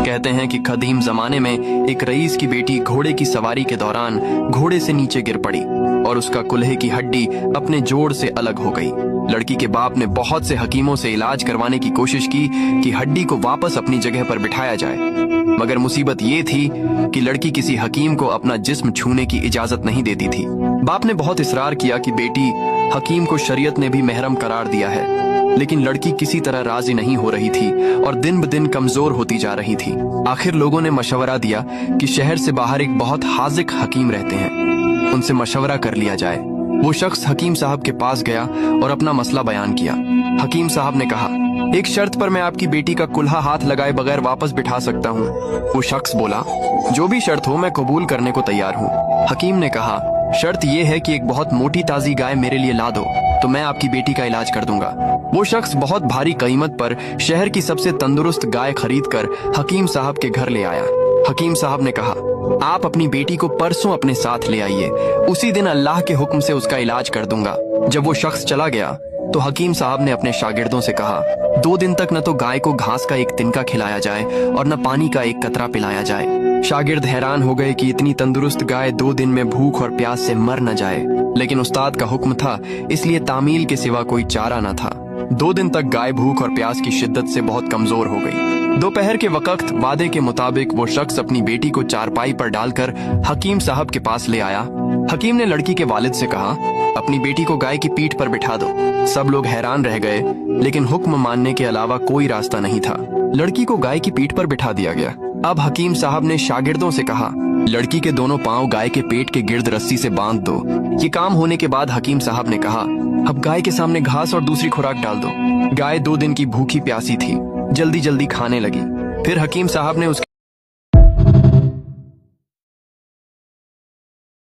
कहते हैं कि कदीम जमाने में एक रईस की बेटी घोड़े की सवारी के दौरान घोड़े से नीचे गिर पड़ी और उसका कुल्हे की हड्डी अपने जोड़ से अलग हो गई। लड़की के बाप ने बहुत से हकीमों से इलाज करवाने की कोशिश की कि हड्डी को वापस अपनी जगह पर बिठाया जाए, मगर मुसीबत ये थी कि लड़की किसी हकीम को अपना जिस्म छूने की इजाजत नहीं देती थी। बाप ने बहुत इसरार किया कि बेटी, हकीम को शरीयत ने भी महरम करार दिया है, लेकिन लड़की किसी तरह राजी नहीं हो रही थी और दिन ब दिन कमजोर होती जा रही थी। आखिर लोगों ने मशवरा दिया कि शहर से बाहर एक बहुत हाजिक हकीम रहते हैं, उनसे मशवरा कर लिया जाए। वो शख्स हकीम साहब के पास गया और अपना मसला बयान किया। हकीम साहब ने कहा, एक शर्त पर मैं आपकी बेटी का कुल्हा हाथ लगाए बगैर वापस बिठा सकता हूँ। वो शख्स बोला, जो भी शर्त हो मैं कबूल करने को तैयार हूँ। हकीम ने कहा, शर्त यह है कि एक बहुत मोटी ताजी गाय मेरे लिए ला दो तो मैं आपकी बेटी का इलाज कर दूंगा। वो शख्स बहुत भारी कीमत पर शहर की सबसे तंदुरुस्त गाय खरीद कर हकीम साहब के घर ले आया। हकीम साहब ने कहा, आप अपनी बेटी को परसों अपने साथ ले आइए, उसी दिन अल्लाह के हुक्म से उसका इलाज कर दूंगा। जब वो शख्स चला गया तो हकीम साहब ने अपने शागिर्दों से कहा, 2 दिन तक न तो गाय को घास का एक तिनका खिलाया जाए और न पानी का एक कतरा पिलाया जाए। शागिर्द हैरान हो गए कि इतनी तंदुरुस्त गाय 2 दिन में भूख और प्यास से मर न जाए, लेकिन उस्ताद का हुक्म था, इसलिए तामील के सिवा कोई चारा न था। 2 दिन तक गाय भूख और प्यास की शिद्दत से बहुत कमजोर हो गई। दोपहर के वक्त वादे के मुताबिक वो शख्स अपनी बेटी को चारपाई पर डालकर हकीम साहब के पास ले आया। हकीम ने लड़की के वालिद से कहा, अपनी बेटी को गाय की पीठ पर बिठा दो। सब लोग हैरान रह गए, लेकिन हुक्म मानने के अलावा कोई रास्ता नहीं था। लड़की को गाय की पीठ पर बिठा दिया गया। अब हकीम साहब ने शागिर्दों से कहा, लड़की के दोनों पांव गाय के पेट के गिर्द रस्सी से बांध दो। ये काम होने के बाद हकीम साहब ने कहा, अब गाय के सामने घास और दूसरी खुराक डाल दो। गाय 2 दिन की भूखी प्यासी थी, जल्दी जल्दी खाने लगी। फिर हकीम साहब ने उसके